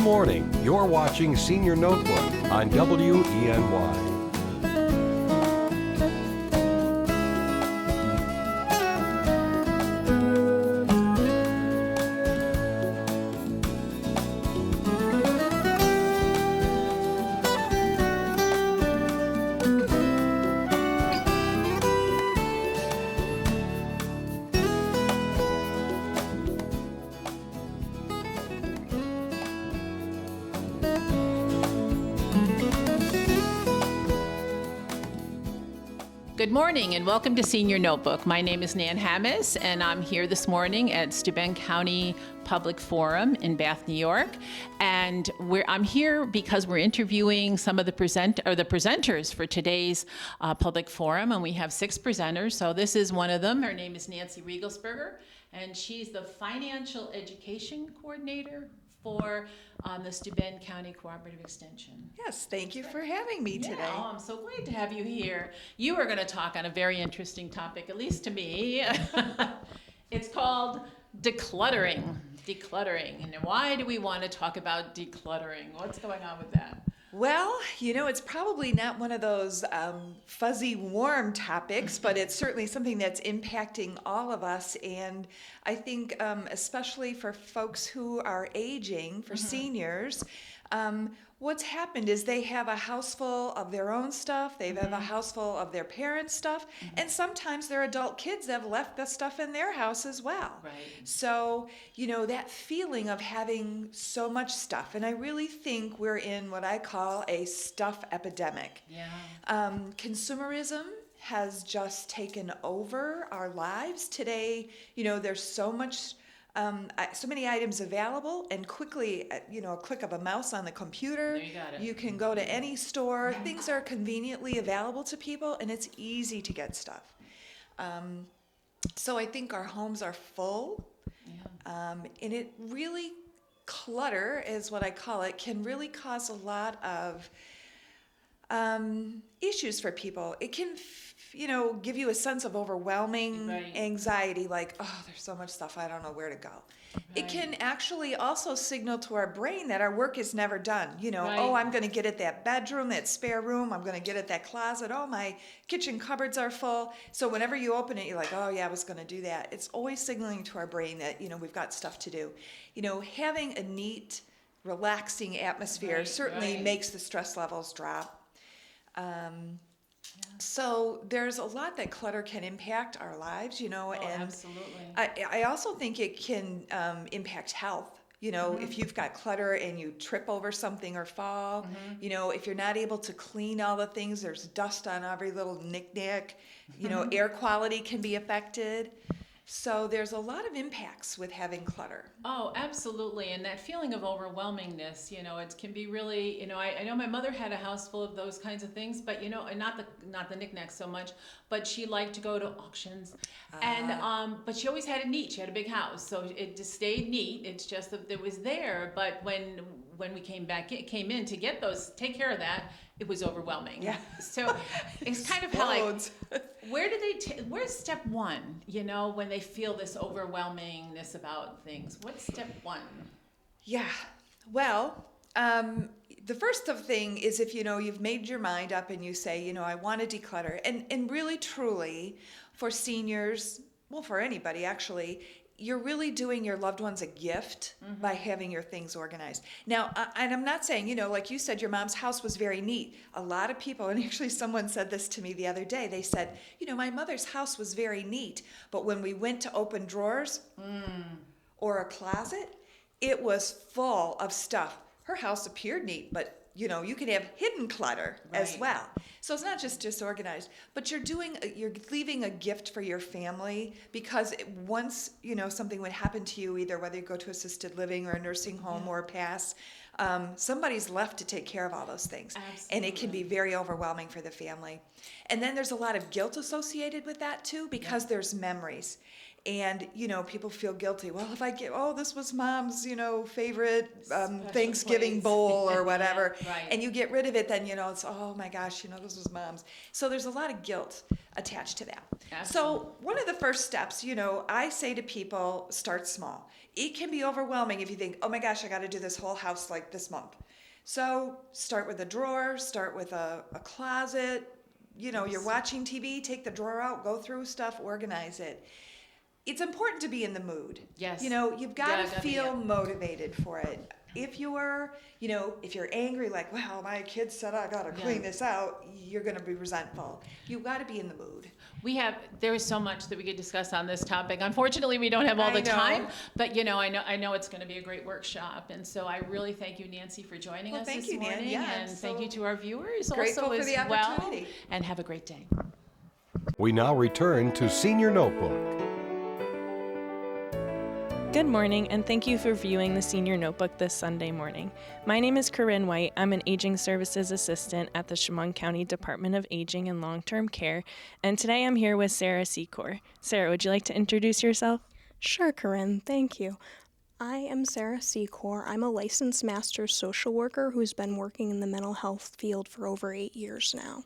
morning. You're watching Senior Notebook on WENY. Good morning and welcome to Senior Notebook. My name is Nan Hammes and I'm here this morning at Steuben County Public Forum in Bath, New York. And I'm here because we're interviewing some of the presenters for today's public forum, and we have 6 presenters. So this is one of them. Her name is Nancy Riegelsberger, and she's the Financial Education Coordinator for the Steuben County Cooperative Extension. Yes, thank you for having me today. Yeah, I'm so glad to have you here. You are going to talk on a very interesting topic, at least to me. It's called decluttering. Decluttering. And why do we want to talk about decluttering? What's going on with that? Well, it's probably not one of those fuzzy, warm topics, but it's certainly something that's impacting all of us. And I think especially for folks who are aging, for seniors, what's happened is they have a house full of their own stuff, they have a house full of their parents' stuff, and sometimes their adult kids have left the stuff in their house as well. Right. So, that feeling of having so much stuff, and I really think we're in what I call a stuff epidemic. Yeah. Consumerism has just taken over our lives. Today, there's so many items available, and quickly, a click of a mouse on the computer, you can go to any store. Things are conveniently available to people, and it's easy to get stuff. So I think our homes are full, and it really, clutter is what I call it, can really cause a lot of issues for people. It can give you a sense of overwhelming anxiety, like, oh, there's so much stuff, I don't know where to go. Right. It can actually also signal to our brain that our work is never done. Oh, I'm going to get at that bedroom, that spare room, I'm going to get at that closet, oh, my kitchen cupboards are full. So whenever you open it, you're like, oh yeah, I was going to do that. It's always signaling to our brain that, we've got stuff to do. Having a neat, relaxing atmosphere certainly makes the stress levels drop. So there's a lot that clutter can impact our lives, and absolutely. I also think it can impact health. If you've got clutter and you trip over something or fall, if you're not able to clean all the things, there's dust on every little knick-knack, air quality can be affected. So there's a lot of impacts with having clutter. Oh, absolutely. And that feeling of overwhelmingness, it can be really, I know my mother had a house full of those kinds of things, but, and not the knickknacks so much, but she liked to go to auctions. And, but she always had it neat. She had a big house, so it just stayed neat. It's just that it was there. But when we came in to take care of that, it was overwhelming. Yeah. So it's kind of how where's step one, when they feel this overwhelmingness about things? What's step one? Yeah. Well, the first thing is if, you've made your mind up and you say, I want to declutter. And really, truly, for seniors, well, for anybody actually, you're really doing your loved ones a gift by having your things organized. Now, and I'm not saying, like you said, your mom's house was very neat. A lot of people, and actually someone said this to me the other day, they said, my mother's house was very neat, but when we went to open drawers or a closet, it was full of stuff. Her house appeared neat, but you can have hidden clutter as well. So it's not just disorganized, but you're leaving a gift for your family, because once, something would happen to you, either whether you go to assisted living or a nursing home or pass, somebody's left to take care of all those things. Absolutely. And it can be very overwhelming for the family. And then there's a lot of guilt associated with that too, because there's memories. And, people feel guilty. Well, if I get, this was mom's, favorite Thanksgiving place. bowl or whatever. Yeah, right. And you get rid of it, then, it's, oh my gosh, this was mom's. So there's a lot of guilt attached to that. Absolutely. So one of the first steps, I say to people, start small. It can be overwhelming if you think, oh my gosh, I got to do this whole house like this month. So start with a drawer, start with a closet. You're watching TV, take the drawer out, go through stuff, organize it. It's important to be in the mood. Yes. You've got to feel motivated for it. If you're angry, like, well, my kid said I got to clean this out, you're going to be resentful. You've got to be in the mood. There is so much that we could discuss on this topic. Unfortunately, we don't have all the time, but I know it's going to be a great workshop. And so I really thank you, Nancy, for joining us this morning. Nan. Yeah, and thank you to our viewers grateful also for as the opportunity. well. And have a great day. We now return to Senior Notebook. Good morning, and thank you for viewing the Senior Notebook this Sunday morning. My name is Corinne White. I'm an Aging Services Assistant at the Chemung County Department of Aging and Long-Term Care, and today I'm here with Sarah Secor. Sarah, would you like to introduce yourself? Sure, Corinne. Thank you. I am Sarah Secor. I'm a licensed master social worker who's been working in the mental health field for over 8 years now.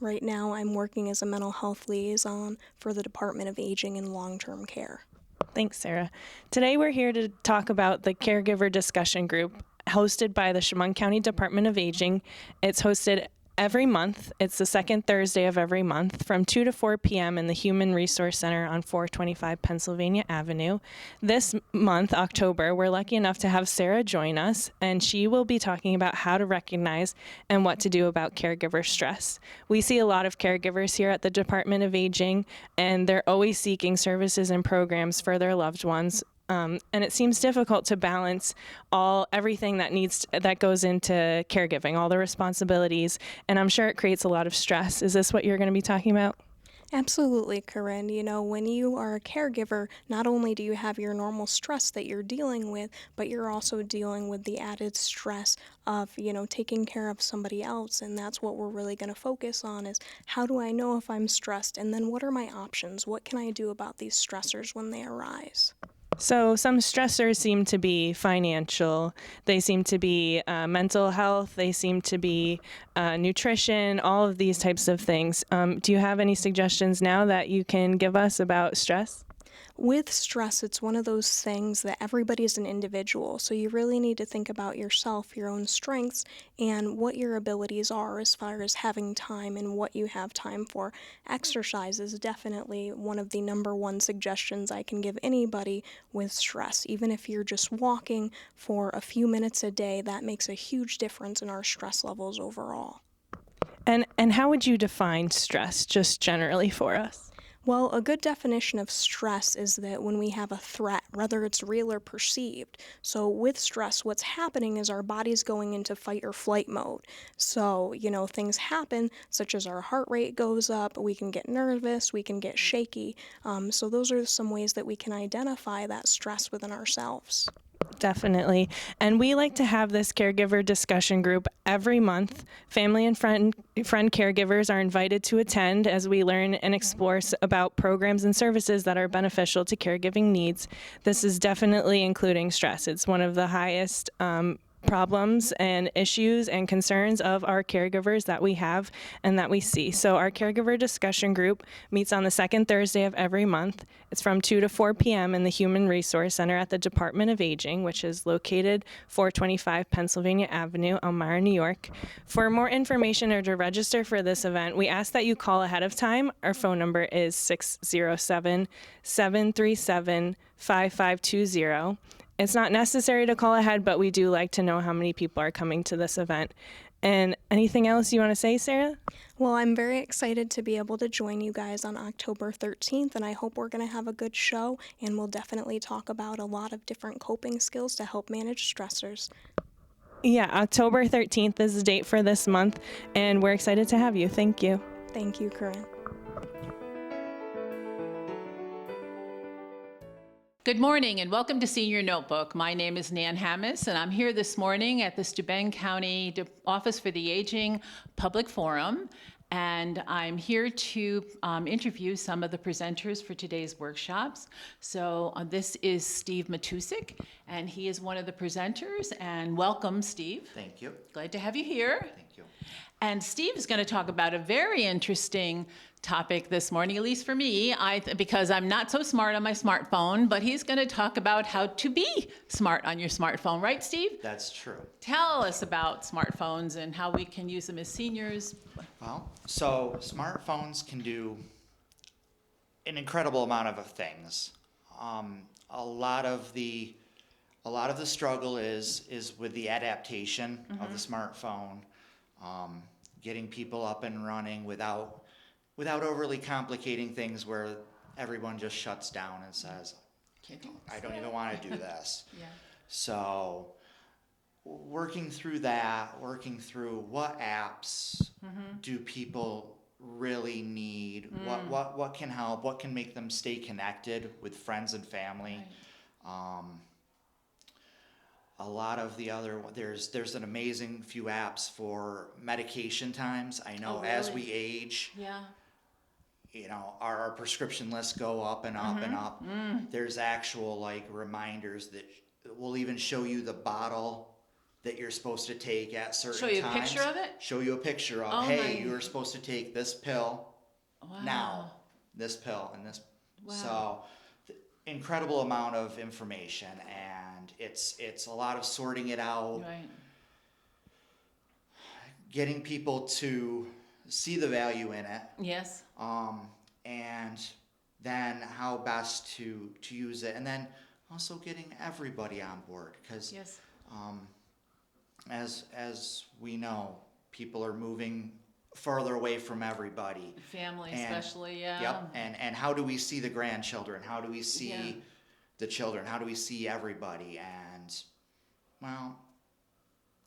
Right now, I'm working as a mental health liaison for the Department of Aging and Long-Term Care. Thanks, Sarah. Today we're here to talk about the Caregiver Discussion Group hosted by the Chemung County Department of Aging. It's hosted every month. It's the second Thursday of every month from 2 to 4 p.m. in the Human Resource Center on 425 Pennsylvania Avenue. This month, October, we're lucky enough to have Sarah join us, and she will be talking about how to recognize and what to do about caregiver stress. We see a lot of caregivers here at the Department of Aging, and they're always seeking services and programs for their loved ones. And it seems difficult to balance everything that goes into caregiving, all the responsibilities, and I'm sure it creates a lot of stress. Is this what you're going to be talking about? Absolutely, Corinne. When you are a caregiver, not only do you have your normal stress that you're dealing with, but you're also dealing with the added stress of, taking care of somebody else. And that's what we're really going to focus on is how do I know if I'm stressed? And then what are my options? What can I do about these stressors when they arise? So some stressors seem to be financial, they seem to be mental health, they seem to be nutrition, all of these types of things. Do you have any suggestions now that you can give us about stress? With stress, it's one of those things that everybody's an individual, so you really need to think about yourself, your own strengths, and what your abilities are as far as having time and what you have time for. Exercise is definitely one of the number one suggestions I can give anybody with stress. Even if you're just walking for a few minutes a day, that makes a huge difference in our stress levels overall. And how would you define stress, just generally for us? Well, a good definition of stress is that when we have a threat, whether it's real or perceived. So with stress, what's happening is our body's going into fight or flight mode. So, things happen, such as our heart rate goes up, we can get nervous, we can get shaky. So those are some ways that we can identify that stress within ourselves. Definitely. And we like to have this caregiver discussion group every month. Family and friend caregivers are invited to attend as we learn and explore about programs and services that are beneficial to caregiving needs. This is definitely including stress. It's one of the highest problems and issues and concerns of our caregivers that we have and that we see. So our caregiver discussion group meets on the second Thursday of every month. It's from 2 to 4 p.m. in the Human Resource Center at the Department of Aging, which is located 425 Pennsylvania Avenue, Elmira, New York. For more information or to register for this event, we ask that you call ahead of time. Our phone number is 607-737-5520. It's not necessary to call ahead, but we do like to know how many people are coming to this event. And anything else you want to say, Sarah? Well, I'm very excited to be able to join you guys on October 13th, and I hope we're going to have a good show, and we'll definitely talk about a lot of different coping skills to help manage stressors. Yeah, October 13th is the date for this month, and we're excited to have you. Thank you. Thank you, Corinne. Good morning and welcome to Senior Notebook. My name is Nan Hammis and I'm here this morning at the Steuben County Office for the Aging Public Forum. and I'm here to interview some of the presenters for today's workshops. So this is Steve Matusik, and he is one of the presenters, and welcome, Steve. Thank you. Glad to have you here. Thank you. And Steve is going to talk about a very interesting topic this morning, at least for me, because I'm not so smart on my smartphone, but he's going to talk about how to be smart on your smartphone. Right, Steve? That's true. Tell us about smartphones and how we can use them as seniors. Well, so smartphones can do an incredible amount of things. A lot of the struggle is with the adaptation of the smartphone, getting people up and running without overly complicating things where everyone just shuts down and says, I don't even want to do this. Yeah. So working through that, working through what apps do people really need, what can help, what can make them stay connected with friends and family. Right. A lot of the other, there's an amazing few apps for medication times. I know Oh, as really? we age, Yeah. you know, our prescription lists go up and up and up. There's actual like reminders that will even show you the bottle that you're supposed to take at certain times. Show you a picture of it? Show you a picture of, Oh, hey, my. you were supposed to take this pill Wow. now, this pill and this. Wow. So incredible amount of information, and it's a lot of sorting it out, Right. getting people to see the value in it. Yes. And then how best to use it, and then also getting everybody on board, because Yes. as we know, people are moving farther away from everybody. Family, And- especially. Yeah. Yep. And how do we see the grandchildren? How do we see Yeah. the children? How do we see everybody? And well,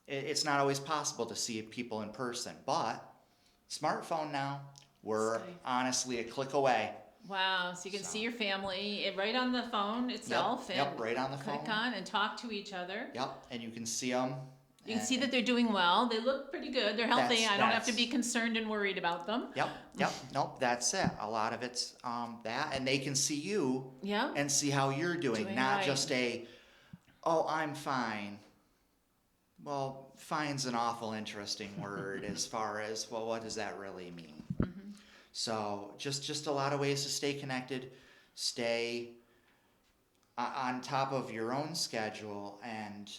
it's not always possible to see people in person, but smartphone now, we're Stay. honestly a click away. Wow. So you can So- see your family right on the phone itself. Yep, And right on the click phone. on and talk to each other. Yep, and you can see them. You can see that they're doing well. They look pretty good. They're healthy. That's- I don't have to that's- be concerned and worried about them. Yep. Nope, that's it. A lot of it's that, and they can see you Yeah. and see how you're doing, Doing not right. just oh, I'm fine. Well, fine's an awful interesting word as far as, well, what does that really mean? So just a lot of ways to stay connected, stay on top of your own schedule, and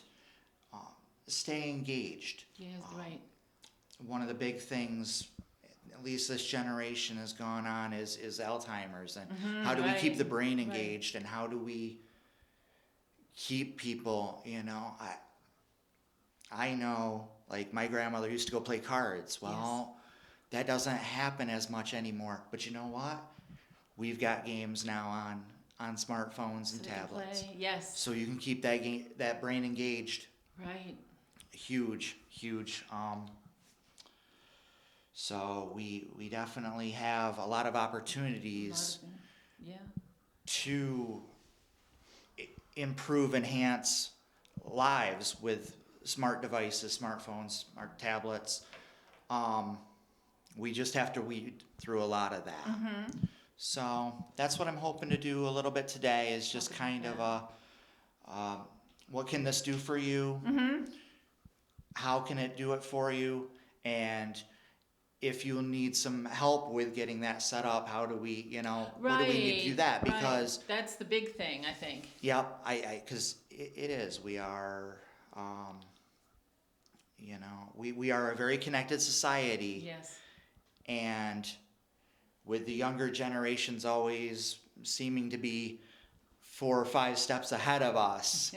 stay engaged. Yes. Right. One of the big things, at least this generation has gone on, is Alzheimer's, and how do we keep right, the brain right. engaged, and how do we keep people, you know, I know, like my grandmother used to go play cards. Well, that doesn't happen as much anymore. But you know what? We've got games now on smartphones and So they can tablets, play. Yes. so you can keep that brain engaged. Right. Huge. So we definitely have a lot of opportunities Yeah. to improve, enhance lives with smart devices, smartphones, smart tablets. We just have to weed through a lot of that. So that's what I'm hoping to do a little bit today, is just kind of what can this do for you? How can it do it for you? And if you need some help with getting that set up, how do we, what do we need to do that? right. Because That's the big thing, I think. yep, because it is. We are, we are a very connected society, Yes. and with the younger generations always seeming to be 4 or 5 steps ahead of us,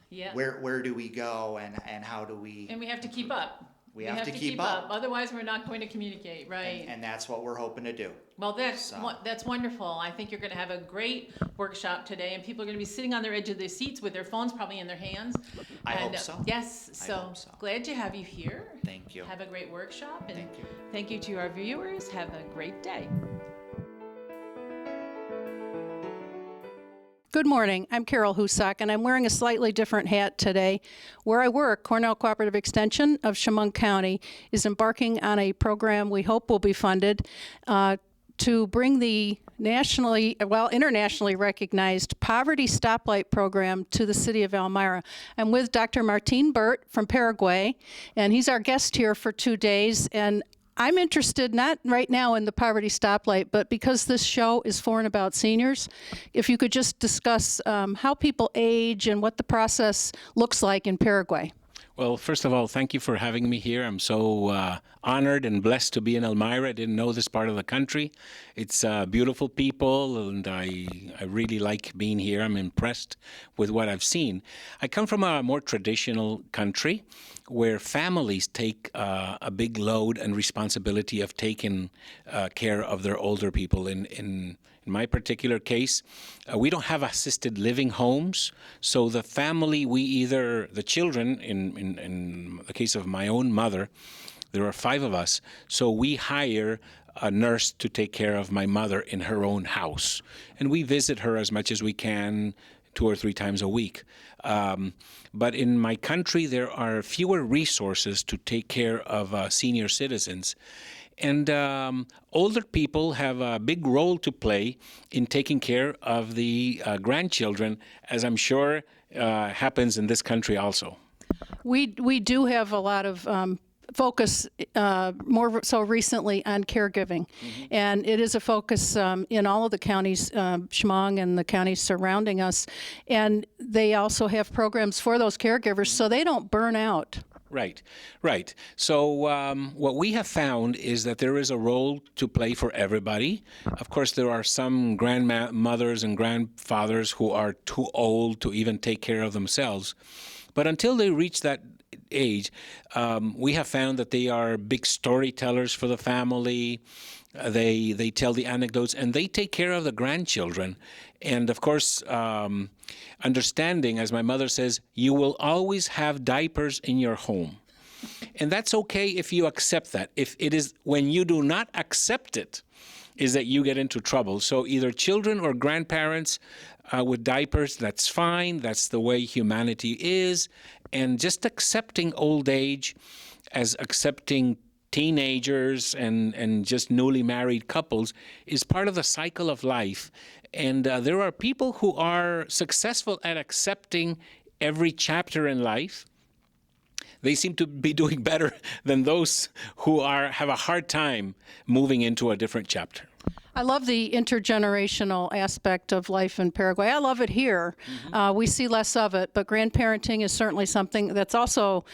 Yeah. where do we go, and how do we? And we have to keep up. We have to keep up. Otherwise, we're not going to communicate, right? And that's what we're hoping to do. Well, that's So- that's wonderful. I think you're going to have a great workshop today, and people are going to be sitting on their edge of their seats with their phones probably in their hands. I And, hope so. Yes. I So, hope so. glad to have you here. Thank you. Have a great workshop, and Thank you. thank you to our viewers. Have a great day. Good morning. I'm Carol Husak, and I'm wearing a slightly different hat today. Where I work, Cornell Cooperative Extension of Chemung County is embarking on a program we hope will be funded to bring the internationally recognized Poverty Stoplight Program to the city of Elmira. I'm with Dr. Martin Burt from Paraguay, and he's our guest here for 2 days. And I'm interested not right now in the Poverty Stoplight, but because this show is for and about seniors, if you could just discuss how people age and what the process looks like in Paraguay. Well, first of all, thank you for having me here. I'm so honored and blessed to be in Elmira. I didn't know this part of the country. It's beautiful people, and I really like being here. I'm impressed with what I've seen. I come from a more traditional country where families take a big load and responsibility of taking care of their older people. In my particular case, we don't have assisted living homes, so the family, the children, in the case of my own mother, there are 5 of us, so we hire a nurse to take care of my mother in her own house. And we visit her as much as we can, 2 or 3 times a week. But in my country, there are fewer resources to take care of senior citizens. And older people have a big role to play in taking care of the grandchildren, as I'm sure happens in this country also. We do have a lot of focus, more so recently, on caregiving. And it is a focus in all of the counties, Chemung and the counties surrounding us. And they also have programs for those caregivers so they don't burn out. Right. So what we have found is that there is a role to play for everybody. Of course, there are some grandmothers and grandfathers who are too old to even take care of themselves. But until they reach that age, we have found that they are big storytellers for the family. They tell the anecdotes, and they take care of the grandchildren. And of course, understanding, as my mother says, you will always have diapers in your home. And that's okay if you accept that. If it is when you do not accept it, is that you get into trouble. So either children or grandparents with diapers, that's fine. That's the way humanity is. And just accepting old age as accepting teenagers and just newly married couples is part of the cycle of life. And there are people who are successful at accepting every chapter in life. They seem to be doing better than those who have a hard time moving into a different chapter. I love the intergenerational aspect of life in Paraguay. I love it here. We see less of it, but grandparenting is certainly something that's also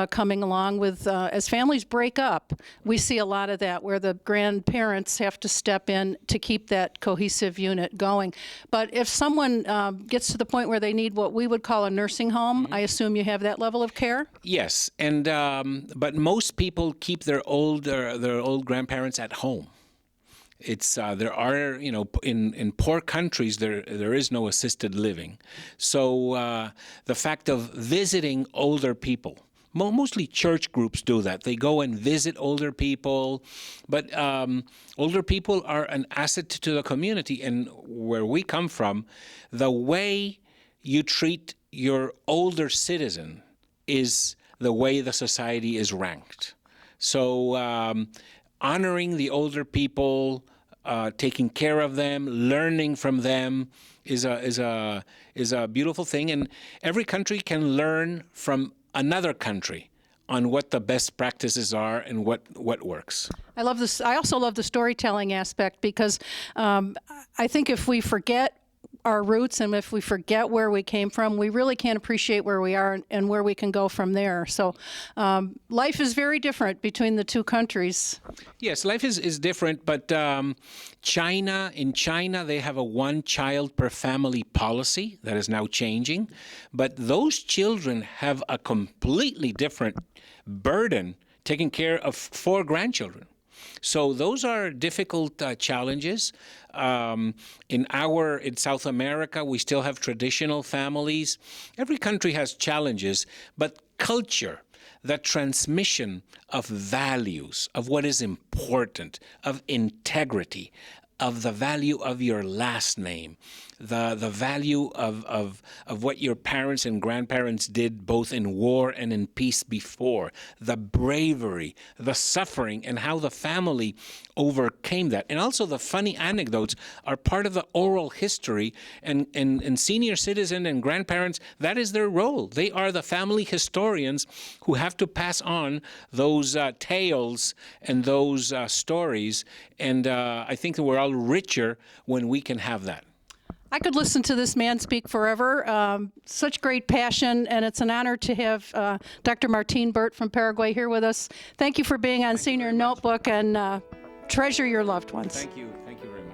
coming along with, as families break up, we see a lot of that where the grandparents have to step in to keep that cohesive unit going. But if someone gets to the point where they need what we would call a nursing home, I assume you have that level of care? Yes, and but most people keep their old grandparents at home. It's there are, in poor countries there is no assisted living. So the fact of visiting older people, mostly church groups do that. They go and visit older people, but older people are an asset to the community. And where we come from, the way you treat your older citizen is the way the society is ranked. So honoring the older people, taking care of them, learning from them is a beautiful thing, and every country can learn from another country on what the best practices are and what works. I love this. I also love the storytelling aspect because I think if we forget our roots and if we forget where we came from, we really can't appreciate where we are and where we can go from there. So life is very different between the two countries. Yes, life is different, but in China, they have a 1 child per family policy that is now changing. But those children have a completely different burden taking care of 4 grandchildren. So those are difficult challenges. In South America, we still have traditional families. Every country has challenges, but culture, the transmission of values, of what is important, of integrity, of the value of your last name, the value of what your parents and grandparents did both in war and in peace before, the bravery, the suffering, and how the family overcame that. And also the funny anecdotes are part of the oral history, and senior citizen and grandparents, that is their role. They are the family historians who have to pass on those tales and those stories, and I think that we're all richer when we can have that. I could listen to this man speak forever. Such great passion, and it's an honor to have Dr. Martin Burt from Paraguay here with us. Thank you for being on Senior Notebook, and treasure your loved ones. Thank you very much.